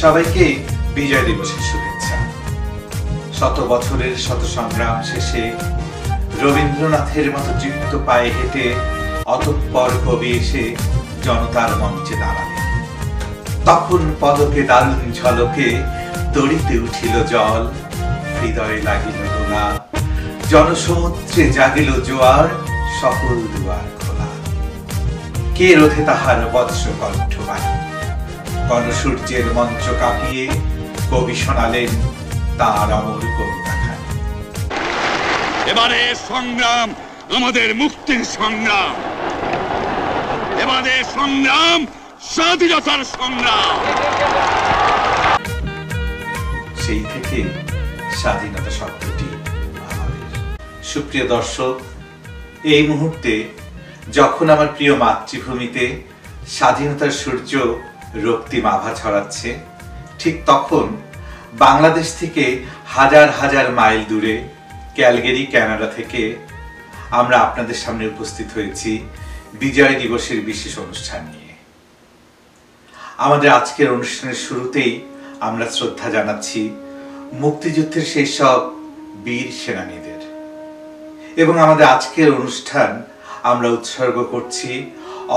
সবাইকে বিজয় দিবসের শুভেচ্ছা। শত বছরের শত সংগ্রাম শেষে রবীন্দ্রনাথের মতো তৃপ্ত পায়ে হেঁটে অতঃপর কবি এসে জনতার মঞ্চে দাঁড়ালেন। তখন পদকে দারুণ ঝলকে তড়িতে উঠিল জল, হৃদয়ে লাগিল দোলা, জনসমুদ্রে জাগিল জোয়ার, সকল দুয়ার খোলা। কে রোধে তাহার বজ্র কণ্ঠবাণী? গণসূর্যের মঞ্চ কাঁপিয়ে কবি শোনালেন তার অমর কবিতাখানি। এবারে সংগ্রাম আমাদের মুক্তির সংগ্রাম, এবারে সংগ্রাম স্বাধীনতার সংগ্রাম। সেই থেকে স্বাধীনতা শব্দটি আমাদের। সুপ্রিয় দর্শক, এই মুহূর্তে যখন আমার প্রিয় মাতৃভূমিতে স্বাধীনতার সূর্য রক্তিম আভা ছড়াচ্ছে, ঠিক তখন বাংলাদেশ থেকে হাজার হাজার মাইল দূরে ক্যালগেরি কানাডা থেকে আমরা আপনাদের সামনে উপস্থিত হয়েছি বিজয় দিবসের বিশেষ অনুষ্ঠান নিয়ে। আমাদের আজকের অনুষ্ঠানের শুরুতেই আমরা শ্রদ্ধা জানাচ্ছি মুক্তিযুদ্ধের সেই সব বীর সেনানীদের, এবং আমাদের আজকের অনুষ্ঠান আমরা উৎসর্গ করছি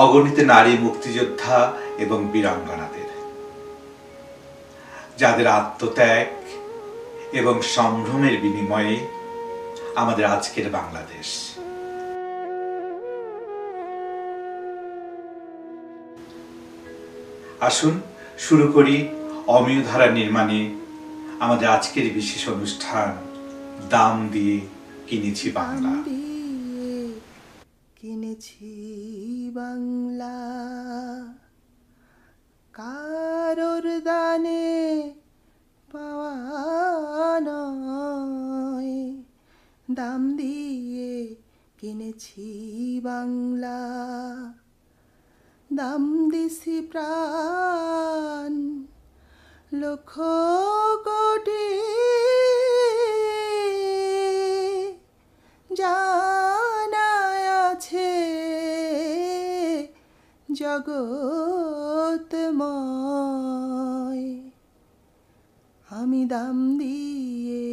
অগণিত নারী মুক্তিযোদ্ধা এবং বীরাঙ্গনাদের, যাদের আত্মত্যাগ এবং সম্ভ্রমের বিনিময়ে আমাদের আজকের বাংলাদেশ। আসুন শুরু করি অমিয় ধারা নির্মাণে আমাদের আজকের বিশেষ অনুষ্ঠান দাম দিয়ে কিনেছি বাংলা। কিনেছি বাংলা, কারোর দানে পাওয়া নয়, দাম দিয়ে কিনেছি বাংলা, দাম দিছি প্রাণ লক্ষ কোটি, জানায় আছে জগৎময়, আমি দাম দিয়ে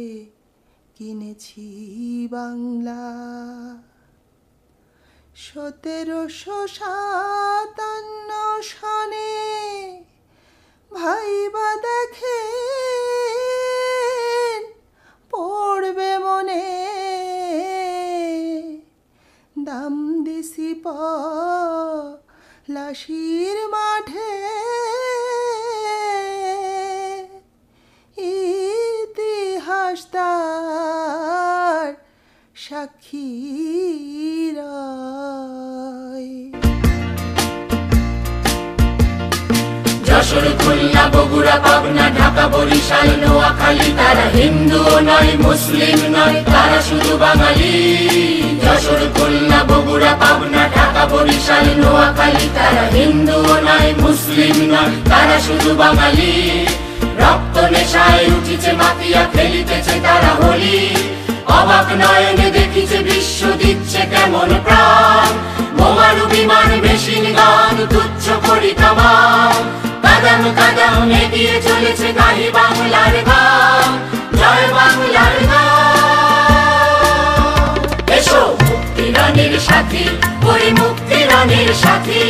কিনেছি বাংলা। 1757 সনে ভাইবা দেখে পড়বে মনে, দাম দিছি পলাশির মাঠে, ইতিহাস তার সাক্ষী রয়। যশোর, খুলনা, বগুড়া, পাবনা, ঢাকা, বরিশাল, নোয়াখালী, তারা হিন্দু নয়, মুসলিম নয়, তারা শুধু বাঙালি। যশোর, খুলনা, বগুড়া, পাবনা, ঢাকা, বরিশাল, নোয়াখালী, তারা হিন্দু নয়, মুসলিম নয়, তারা শুধু বাঙালি। রক্ত নেশায় উঠিছে মাতিয়া, খেলিতেছে তারা হোলি, অবাক নয়নে দেখিছে বিশ্ব দিচ্ছে কেমন প্রাণ। বোমারু বিমান, মেশিন গান, তুচ্ছ করি কামান, কাদাম কাদাম এগিয়ে চলেছে গাহি বাংলার গান, জয় বাংলার গান। এসো মুক্তি রানের সাথী, ওরে মুক্তি রানের সাথী,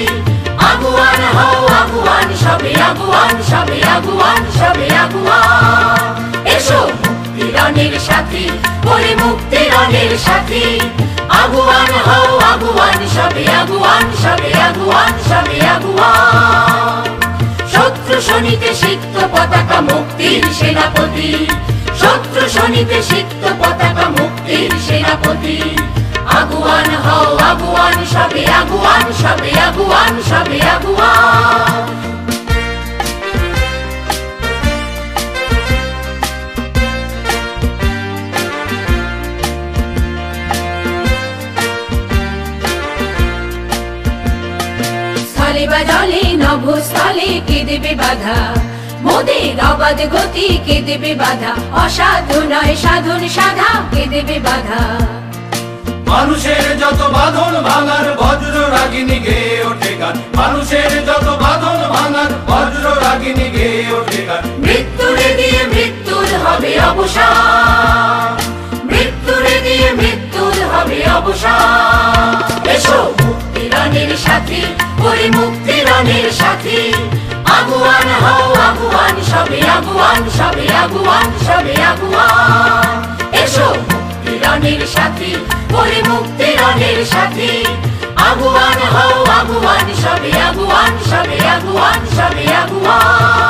আগুয়ান হও আগুয়ান, সবে আগুয়ান, সবে আগুয়ান, সবে আগুয়ান। এসো মুক্তি রানের সাথী, ওরে মুক্তি রানের সাথী, আগুয়ান হও আগুয়ান, সবে আগুয়ান, সবে আগুয়ান, সবে আগুয়ান। শত্রু শনিতে সিক্ত পতাকা মুক্তির সেনাপতি, শত্রু শনিতে সিক্ত পতাকা মুক্তির সেনাপতি, আগুয়ান হও আগুয়ান, সবে আগুয়ান, সবে আগুয়ান, সবে আগুয়ান। স্থলে বা জলে নভস্থলে কে দেবে বাধা, মোদের অবাধ গতি কে দেবে বাধা, অসাধু নয় সাধন সাধা কে দেবে বাধা। মানুষের যত বাঁধন ভাঙার বজ্র রাগিনী গেয়ে ওঠে গান, মানুষের যত বাঁধন ভাঙার বজ্র রাগিনী গেয়ে ওঠে গান। অবসান এসো মুক্তি রণের সাথী করি মুক্তি রণের সাথী আগুয়ান হও আগুয়ান সবে আগুয়ান সবে আগুয়ান সবে আগুয়ান এসো মুক্তি রণের সাথী করি মুক্তি রণের সাথী আগুয়ান হও আগুয়ান সবে আগুয়ান সবে আগুয়ান সবে আগুয়ান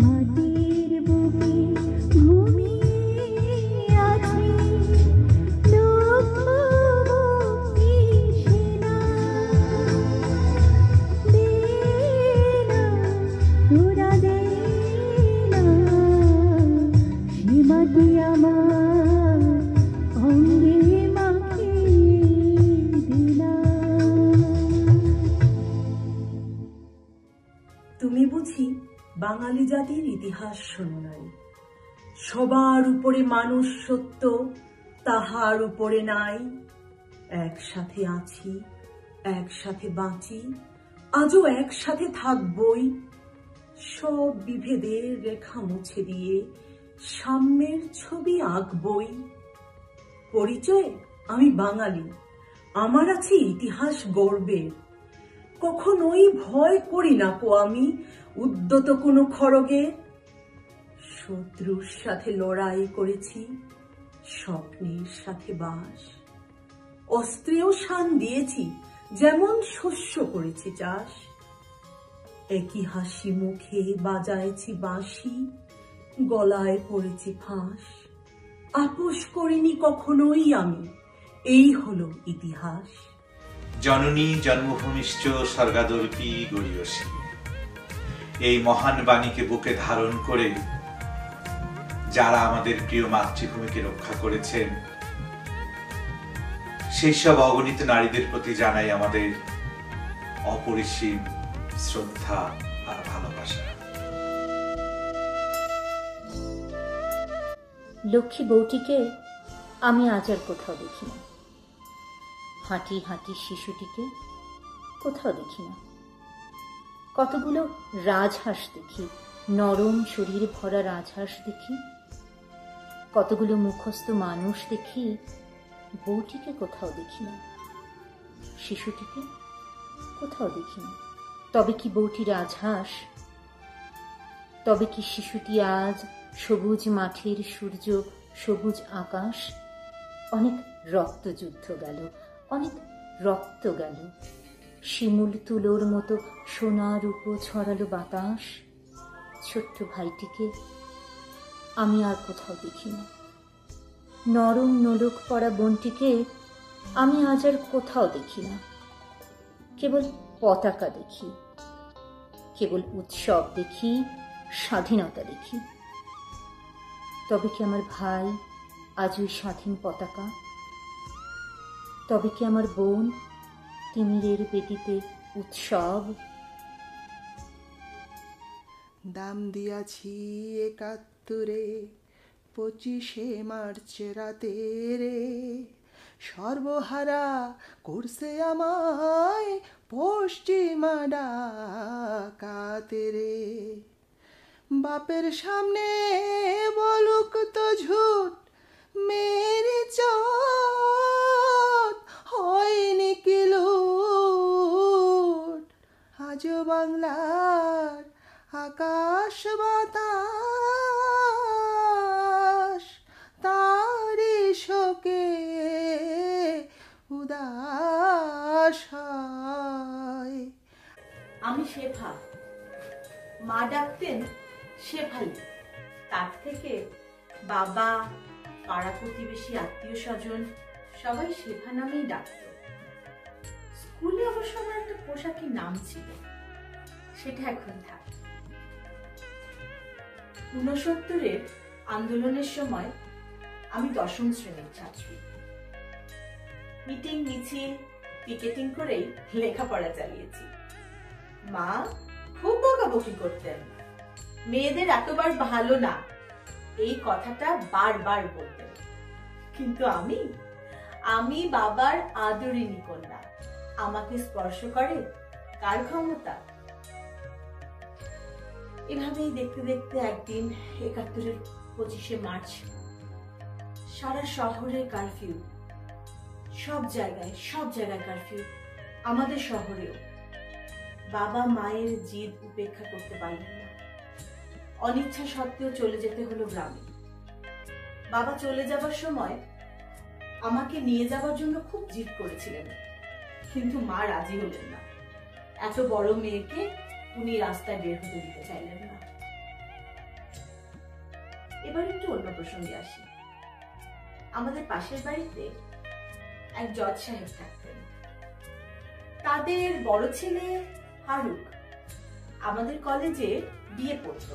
মাটির বুকে ঘুমিয়ে আছে লক্ষ মুক্তি সেনা। দে না তোরা দে না, সে মাটি আমার অঙ্গে মাখিয়ে দিলাম। তুমি বুঝি বাঙালি জাতির ইতিহাস শোনো নাই? সবার উপরে মানুষ সত্য, তাহার উপরে নাই। একসাথে আছি, একসাথে বাঁচি, আজও একসাথে থাকবই। সব বিভেদের রেখা মুছে দিয়ে সাম্যের ছবি আঁকবই। পরিচয় আমি বাঙালি, আমার আছে ইতিহাস গর্বের। কখনোই ভয় করি না কো আমি উদ্যত কোনো খড়গে। শত্রুর সাথে লড়াই করেছি, স্বপ্নের সাথে বাস। অস্ত্রেও শান দিয়েছি, যেমন শস্য করেছি চাষ। একই হাসি মুখে বাজাইছি বাঁশি, গলায় পড়েছি ফাঁস। আপোষ করিনি কখনোই আমি, এই হলো ইতিহাস। জননী জন্মভূমিশ্চ স্বর্গাদর্পী গরীয়সী, এই মহান বাণীকে বুকে ধারণ করে যারা আমাদের প্রিয় মাতৃভূমিকে রক্ষা করেছেন, সেই সব অগণিত নারীদের প্রতি জানাই আমাদের অপরিসীম শ্রদ্ধা আর ভালোবাসা। লক্ষ্মী বউটিকে আমি আজ আর কোথাও দেখি না। হাঁটি হাঁটি শিশুটিকে কোথাও দেখি না। কতগুলো রাজহাঁস দেখি, নরম শরীর ভরা রাজহাঁস দেখি। কতগুলো মুখস্থ মানুষ দেখি, বউটিকে কোথাও দেখি না। শিশুটিকে কোথাও দেখি না। তবে কি বউটি রাজহাঁস? তবে কি শিশুটি আজ সবুজ মাঠের সূর্য, সবুজ আকাশ? অনেক রক্তযুদ্ধ গেল, অনেক রক্ত গেল। শিমুল তুলোর মতো সোনার উপর ছড়ালো বাতাস। ছোট্ট ভাইটিকে আমি আর কোথাও দেখি না। নরম নোলক পরা বোনটিকে আমি আজ আর কোথাও দেখি না। কেবল পতাকা দেখি, কেবল উৎসব দেখি, স্বাধীনতা দেখি। তবে কি আমার ভাই আজ ওই স্বাধীন পতাকা? তবে কি আমার বোন তিমিরের বেদিতে উৎসব? দাম দিয়াছি ৭১-এ ২৫শে মার্চ রাতে রে, সর্বহারা করছে আমায় পশ্চিমা ডাকাতে রে। বাপের সামনে বলুক তো ঝুট মেরে চোট, হয়নি কি লুট আজও বাংলার আকাশ বাতাস, তারি শোকে উদাস হয়। আমি শেফা, মা ডাকতেন শেফালি। তার থেকে বাবা, পাড়া প্রতিবেশী, আত্মীয় স্বজন সবাই শেফা নামেই ডাকত। স্কুলে অবশ্য আমার একটা পোশাকের নাম ছিল, সেটা এখন থাক। ৬৯-এর আন্দোলনের সময় আমি ১০ম শ্রেণীর ছাত্রী। মিটিং মিছিল পিকেটিং করেই লেখাপড়া চালিয়েছি। মা খুব বকাবকি করতেন, মেয়েদের এতবার ভালো না, এই কথাটা বারবার বলতেন। কিন্তু আমি বাবার আদরিনী কন্যা, আমাকে স্পর্শ করে কার ক্ষমতা? এভাবেই দেখতে দেখতে একদিন ৭১-এর ২৫শে মার্চ সারা শহরে কারফিউ, সব জায়গায় কারফিউ, আমাদের শহরেও। বাবা মায়ের জিদ উপেক্ষা করতে পারলেন না, অনিচ্ছা সত্ত্বেও চলে যেতে হলো গ্রামে। বাবা চলে যাবার সময় আমাকে নিয়ে যাবার জন্য খুব জিদ করেছিলেন, কিন্তু মা রাজি হলেন না। এত বড় মেয়েকে উনি রাস্তায় বের হতে দিতে চাইলেন না। এবার একটু অন্য প্রসঙ্গে আসি। আমাদের পাশের বাড়িতে এক জজ সাহেব থাকতেন। তাদের বড় ছেলে ফারুক আমাদের কলেজে বিয়ে পড়ত।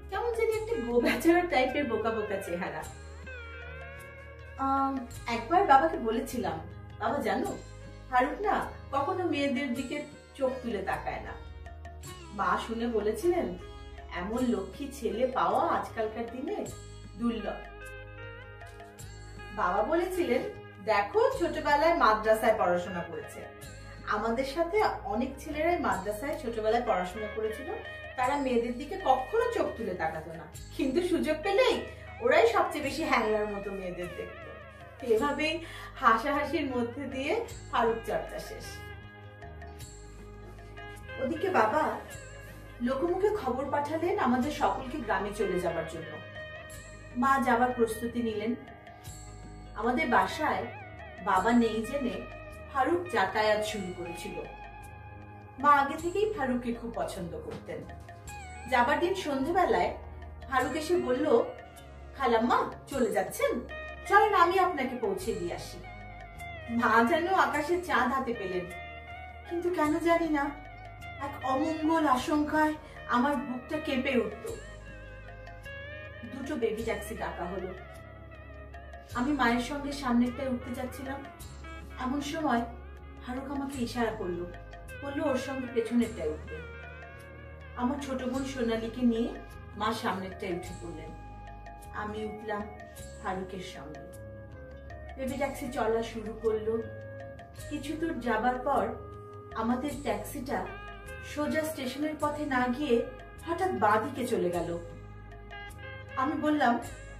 কেমন জানি একটা গোবেচারা টাইপের বোকা বোকা চেহারা। একবার বাবাকে বলেছিলাম, বাবা জানো ফারুক না কখনো মেয়েদের দিকে চোখ তুলে তাকায় না। মা শুনে বলেছিলেন, এমন লক্ষ্মী ছেলে পাওয়া আজকালকার দিনে দুর্লভ। বাবা বলেছিলেন, দেখো ছোটবেলায় মাদ্রাসায় পড়াশোনা করেছে। আমাদের সাথে অনেক ছেলেরাই মাদ্রাসায় ছোটবেলায় পড়াশোনা করেছিল, তারা মেয়েদের দিকে কখনো চোখ তুলে তাকাতো না, কিন্তু সুযোগ পেলেই ওরাই সবচেয়ে বেশি হ্যাংলার মতো মেয়েদের দেখতো। এভাবেই হাসাহাসির মধ্যে দিয়ে ফারুক চর্চা শেষ। ওদিকে বাবা লোকমুখে খবর পাঠালেন আমাদের সকলকে গ্রামে চলে যাবার জন্য। মা যাবার প্রস্তুতি নিলেন। আমাদের বাসায় বাবা নেই জেনে ফারুক যাতায়াত শুরু করেছিল। মা আগে থেকেই ফারুককে খুব পছন্দ করতেন। যাবার দিন সন্ধ্যেবেলায় ফারুক এসে বলল, খালাম্মা চলে যাচ্ছেন, চলেন আমি আপনাকে পৌঁছে দিয়ে আসি। মা যেন আকাশে চাঁদ হাতে পেলেন, কিন্তু কেন জানি না এক অমঙ্গল আশঙ্কায় আমার বুকটা কেঁপে উঠত। দুটো বেবি ট্যাক্সি ডাকা হলো। আমি মায়ের সঙ্গে সামনেরটায় উঠতে যাচ্ছিলাম, এমন সময় ফারুক আমাকে ইশারা করলো, বললো ওর সঙ্গে পেছনেরটায় উঠতে। আমার ছোট বোন সোনালীকে নিয়ে মা সামনেরটায় উঠে পড়লেন। আমি উঠলাম ফারুকের সঙ্গে। বেবি ট্যাক্সি চলা শুরু করলো। কিছু দূর যাবার পর আমাদের ট্যাক্সিটা সোজা স্টেশনের পথে না গিয়ে হঠাৎ বাঁদিকে চলে গেল। আমি বললাম,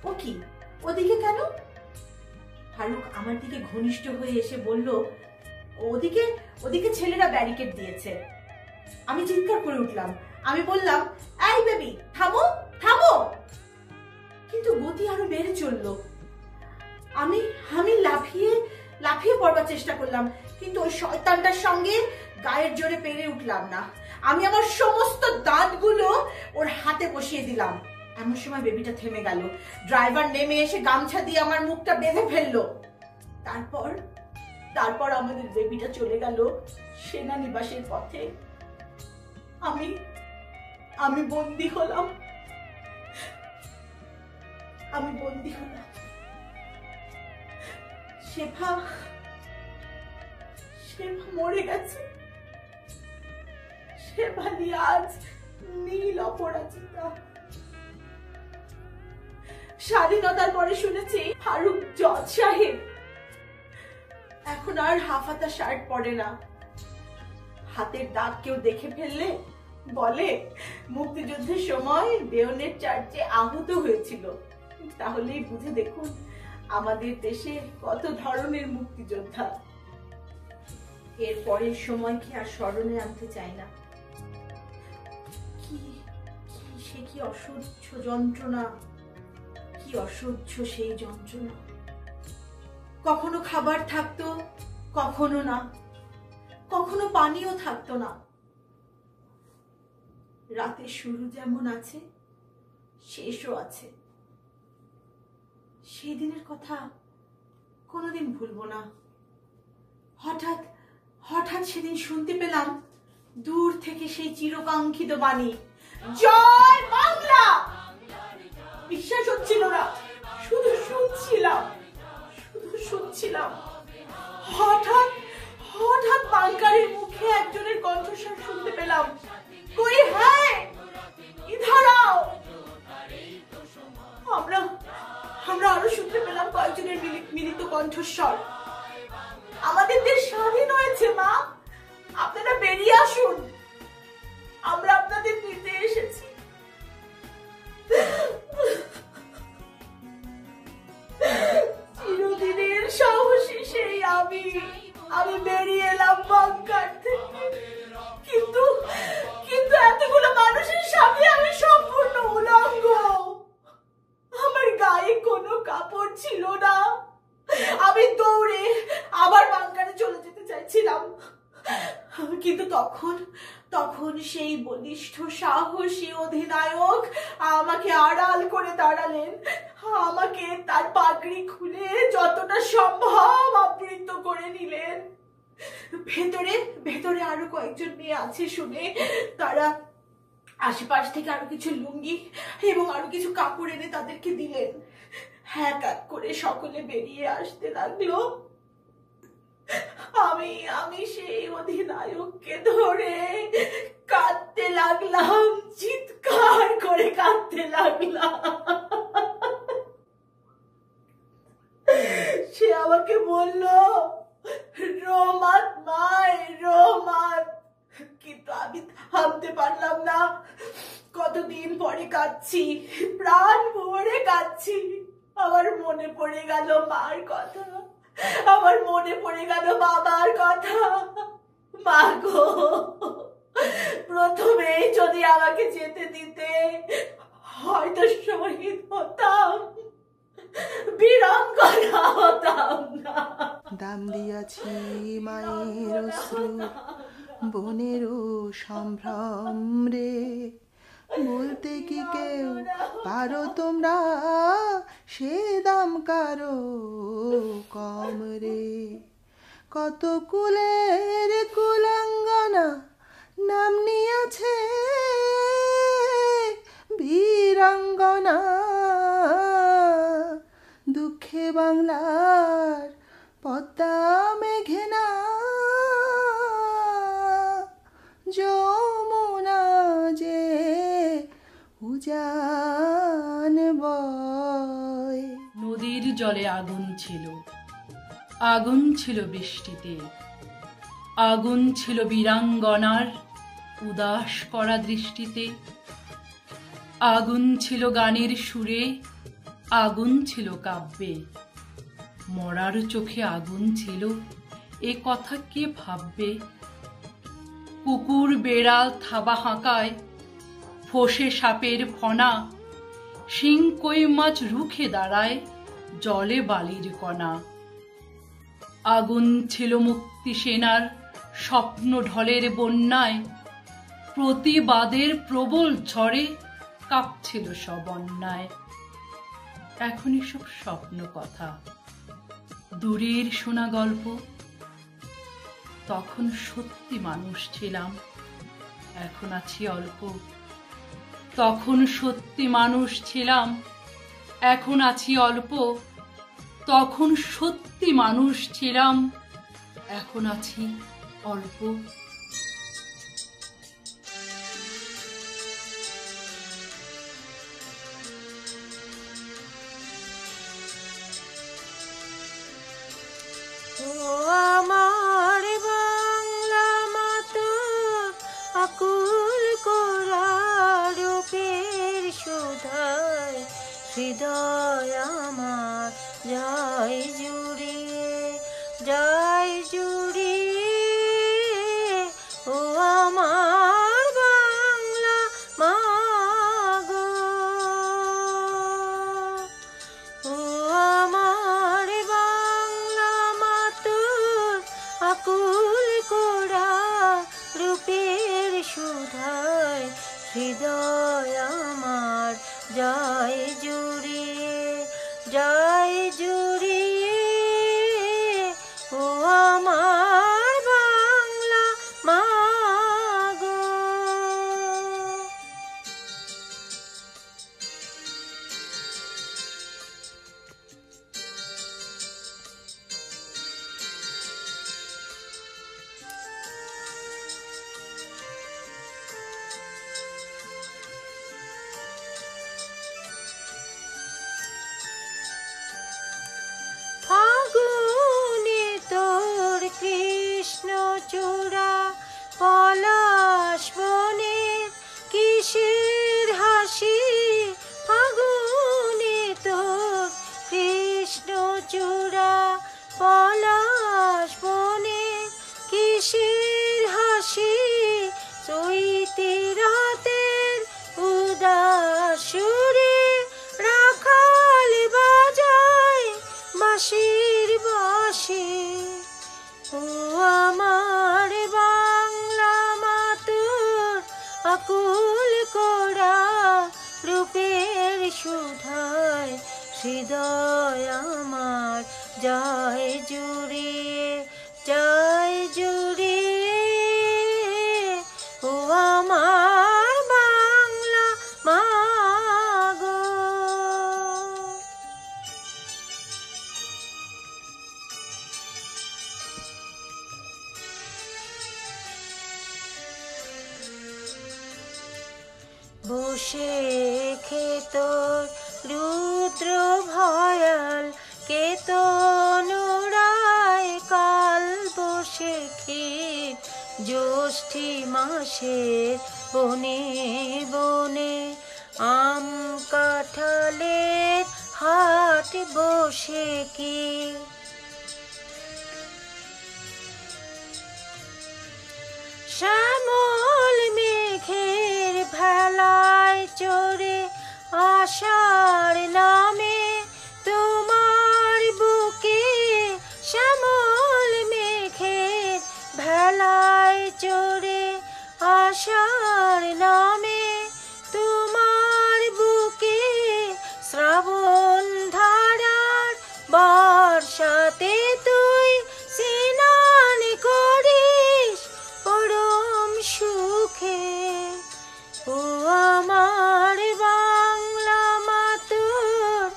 ও কি, ওদিকে কেন? ফারুক আমার দিকে ঘনিষ্ঠ হয়ে এসে বলল, ওদিকে ওদিকে ছেলেরা ব্যারিকেড দিয়েছে। আমি চিৎকার করে উঠলাম। আমি বললাম, এই বেবি থামো থামো, কিন্তু গতি আরো বেড়ে চললো। আমি আমি লাফিয়ে লাফিয়ে পড়বার চেষ্টা করলাম, কিন্তু ওই শয়তানটার সঙ্গে গায়ের জোরে পেরে উঠলাম না। আমি আমার সমস্ত দাঁতগুলো ওর হাতে বসিয়ে দিলাম। এমন সময় বেবিটা থেমে গেল। ড্রাইভার নেমে এসে গামছা দিয়ে আমার মুখটা বেঁধে ফেললো। তারপর আমাদের বেবিটা চলে গেল সেনানিবাসের পথে। আমি বন্দী হলাম। শেফা মরে গেছে। শেফালি আজ নীল অপরাজিতা। স্বাধীনতার পরে শুনেছি ফারুক জজ সাহেব এখন আর হাফাতা শার্ট পরে না। হাতের দাগ কেউ দেখে ফেললে বলে মুক্তিযুদ্ধের সময় বেয়নের চার্চে আহত হয়েছিল। তাহলেই বুঝে দেখুন আমাদের দেশে কত ধরনের মুক্তিযোদ্ধা। এর পরের সময়কে আর স্মরণে আনতে চাই না। সে কি অসহ্য যন্ত্রণা, কি অসহ্য সেই যন্ত্রণা। কখনো খাবার থাকতো, কখনো না, কখনো পানিও থাকতো না। রাতের শুরু যেমন আছে শেষও আছে। সেই দিনের কথা কোনোদিন ভুলবো না। হঠাৎ সেদিন শুনতে পেলাম দূর থেকে সেই চিরকাঙ্ক্ষিত বাণী, জয় বাংলা। বিশ্বাস হচ্ছিল না, শুধু শুনছিলাম। হঠাৎ বাঙ্কারের মুখে একজনের কণ্ঠস্বর শুনতে পেলাম, কই হ্যাঁ ইধার আও। আমরা আরো শুনতে পেলাম কয়েকজনের মিলিত কণ্ঠস্বর, আমাদের দেশ স্বাধীন হয়েছে মা, আপনারা বেরিয়ে আসুন, আমরা আপনাদের নিতে এসেছি। চিরদিনের সাহসী সেই আমি বেরিয়ে এলাম বাঙ্কার থেকে, কিন্তু এতগুলো মানুষের সামনে আমি সম্পূর্ণ উলঙ্গ। আমার গায়ে কোনো কাপড় ছিল না। আমি দৌড়ে আবার বাঙ্কারে চলে যেতে চাইছিলাম, কিন্তু সেই বলিষ্ঠ সাহসী অধিনায়ক আমাকে আড়াল করে দাঁড়ালেন, আমাকে তার পাগড়ি খুলে যতটা সম্ভব আবৃত করে নিলেন। ভেতরে ভেতরে আরো কয়েকজন মেয়ে আছে শুনে তারা আশেপাশ থেকে আরো কিছু লুঙ্গি এবং আরো কিছু কাপড় এনে তাদেরকে দিলেন। এক এক করে সকলে বেরিয়ে আসতে লাগলো। আমি সেই অধিনায়ককে ধরে কাঁদতে লাগলাম, চিৎকার করে কাঁদতে লাগলাম। সে আমাকে বলল, রোমাত মায় রোমাত, কিন্তু আমি থামতে পারলাম না। কতদিন পরে কাঁদছি, প্রাণ ভরে কাঁদছি। আমার মনে পড়ে গেল মার কথা, আমার মনে পড়ে গেল বাবার কথা। মা গো, প্রথমে যদি আমাকে যেতে দিতে, হয়তো শহীদ হতাম, বীরাঙ্গনা হতাম না। দাম দিয়াছি মায়ের অশ্রু, বোনেরও সম্ভ্রম রে, বলতে কি কেউ পারো তোমরা, সে দাম কারো কম রে। কত কুলের কুলাঙ্গনা নাম নিয়েছে বীরাঙ্গনা, দুঃখে বাংলার পদ্মা মেঘনা, যমুনা যে উজান বয়। নদীর জলে আগুন ছিল, আগুন ছিল বৃষ্টিতে, আগুন ছিল বীরাঙ্গনার উদাস করা দৃষ্টিতে, আগুন ছিল গানের সুরে, আগুন ছিল কাব্যে। মরার চোখে আগুন ছিল, এ কথা কে ভাববে? কুকুর বেড়াল থাবা হাঁকায়, ফোসে সাপের ফনা, শিং কই মাছ রুখে দাঁড়ায় জলে বালির কণা। আগুন ছিল মুক্তি সেনার স্বপ্ন ঢলের বন্যায়, প্রতিবাদের প্রবল ঝড়ে কাঁপছিল সব অন্যায়। এখন এসব স্বপ্ন কথা, দূরের শোনা গল্প। তখন সত্যি মানুষ ছিলাম, এখন আছি অল্প। তখন সত্যি মানুষ ছিলাম, এখন আছি অল্প। তখন সত্যি মানুষ ছিলাম, এখন আছি অল্প। ও আমার বাংলা মাতো, আকুল করা রূপের সুধায়, হৃদয় আমার যায় জুড়িয়ে, যায় জুড়িয়ে। ও আমার বাংলা মাগো, ও আমার বাংলা মাতোর আকুল করা রূপের সুধায়, হৃদয় আমার যায় জুড়িয়ে, যায় জুড়িয়ে। ও আমার বাংলা মাগো। ফাগুনে তোর কৃষ্ণ চূড়া, পলাশ বনে কিসের হাসি। ফাগুনে তোর কৃষ্ণ চূড়া, পলাশ বনে কিসের হাসি। চৈতি রাতের উদাস সুরে রাখাল বাজায় বাঁশির বাঁশি। ও আমার বাংলা মাতোর সুধায় হৃদয় আমার যায় জুড়িয়ে, যায় জুড়িয়ে। ও আমার বাংলা মা গো। বসে খেতর রুদ্র ভয়াল কেতনুরায় কাল বসে ক্ষীর জ্যৈষ্ঠী মাসের বনে বনে আম কাঁঠালের হাট বসে কি। শ্যামল মেঘের ভেলায় চড়ে আষাঢ় নামে তোমার বুকে, শ্যামল মেঘের ভেলায় চড়ে আষাঢ় নামে তোমার বুকে। শ্রাবণ ধারার বর্ষাতে তুই স্নান করিস পরম সুখে। ও আমার বাংলা মাতুর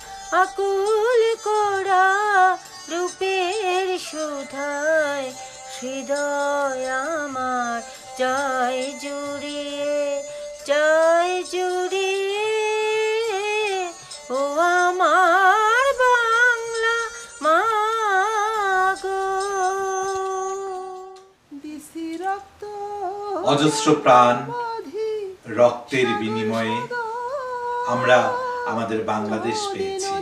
আকুল করা রূপের সুধায় হৃদয় আমার যায় জুড়িয়ে, যায় জুড়িয়ে। ও আমার বাংলা মা গো। দিছি রক্ত অজস্র প্রাণ রক্তের বিনিময়ে আমরা আমাদের বাংলাদেশ পেয়েছি।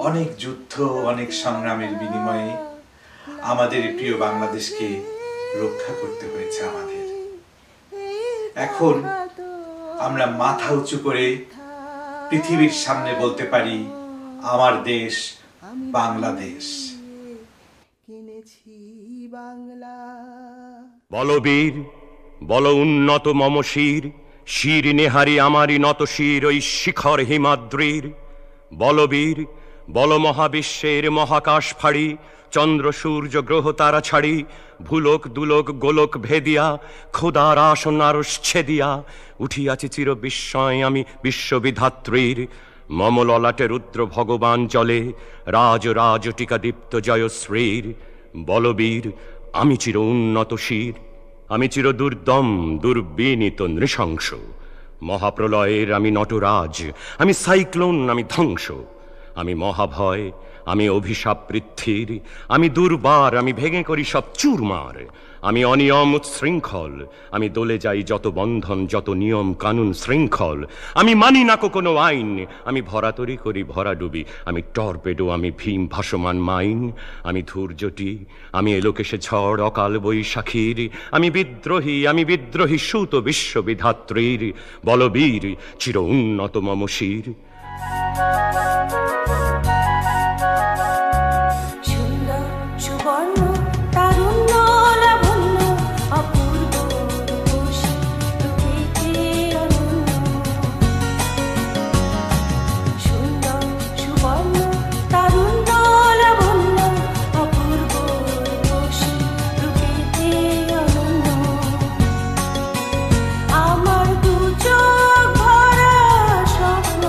অনেক যুদ্ধ, অনেক সংগ্রামের বিনিময়ে আমাদের প্রিয় বাংলাদেশকে রক্ষা করতে হয়েছে আমাদের। এখন আমরা মাথা উঁচু করে পৃথিবীর সামনে বলতে পারি, আমার দেশ বাংলাদেশ। কিনেছি বাংলা। বলবীর বল উন্নত মম শির, শির নেহারি আমারি নত শির ওই শিখর হিমাদ্রির। বলবীর বল মহাবিশ্বের মহাকাশ ফাড়ি, চন্দ্র সূর্য গ্রহ তারা ছাড়ি, ভুলোক দুলোক গোলক ভেদিয়া, খোদার আসন আরশ ছেদিয়া, উঠিয়াছি চির বিস্ময় আমি বিশ্ববিধাত্রীর। মম ললাটে রুদ্র ভগবান চলে, রাজ রাজ টিকা দীপ্ত জয়শ্রীর। বলবীর আমি চির উন্নত শির, আমি চির দুর্দম দুর্বিনীত নৃশংস। মহাপ্রলয়ের আমি নটরাজ, আমি সাইক্লোন, আমি ধ্বংস। আমি মহাভয়, আমি অভিশাপ পৃথ্বীর, আমি দুর্বার, আমি ভেঙে করি সব চুরমার। আমি অনিয়ম উচ্ছৃঙ্খল, আমি দলে যাই যত বন্ধন যত নিয়ম কানুন শৃঙ্খল। আমি মানি না কোনো আইন, আমি ভরাতরি করি ভরা ডুবি, আমি টর্পেডো, আমি ভীম ভাসমান মাইন। আমি ধৈর্যটি, আমি এলোকেশে ঝড় অকাল বৈশাখীর। আমি বিদ্রোহী সুত বিশ্ববিধাত্রীর। বলবীর চির উন্নত মম শির। আমার দু চোখ ভরা স্বপ্ন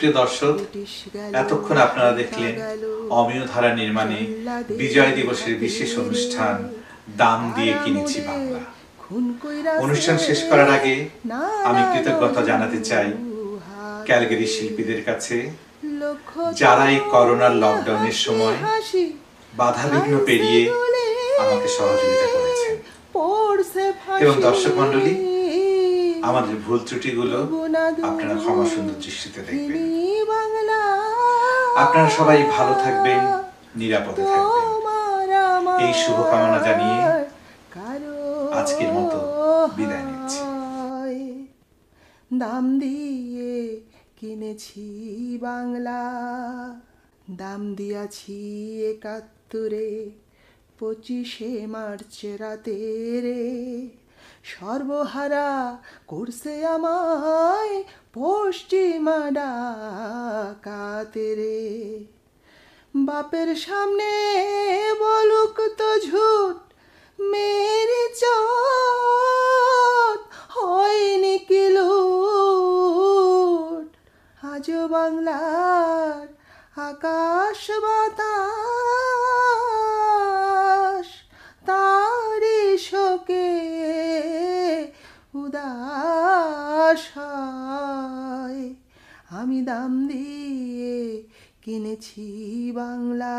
সুপ্রিয় দর্শক, এতক্ষণ আপনারা দেখলেন অমিয় ধারা নির্মাণে বিজয় দিবসের বিশেষ অনুষ্ঠান দাম দিয়ে কিনেছি বাংলা। অনুষ্ঠান শেষ করার আগে আমি কৃতজ্ঞতা জানাতে চাই ক্যালগারি শিল্পীদের কাছে, যারা এই করোনার লকডাউনের সময় বাধাবিঘ্ন পেরিয়ে আমাকে সহযোগিতা করেছেন। এবং দর্শক মণ্ডলী, আমাদের ভুল ত্রুটিগুলো আপনারা ক্ষমা সুন্দর দৃষ্টিতে দেখবেন। আপনারা সবাই ভালো থাকবেন, নিরাপদে থাকবেন, এই শুভকামনা জানিয়ে আজকের মতো বিদায় নিচ্ছি। দাম দিয়ে কিনেছি বাংলা, দাম দিয়াছি ৭১-এ ২৫শে মার্চ রাতে রে। সর্বহারা করছে আমায় পশ্চিমা ডাকাতে রে। বাপের সামনে বলুক তো ঝুট মেরি চোট, হয়নি কি লুট। আজও বাংলার আকাশ বাতাস তারি শোকে উদাস হয়। আমি দাম দিয়ে কিনেছি বাংলা।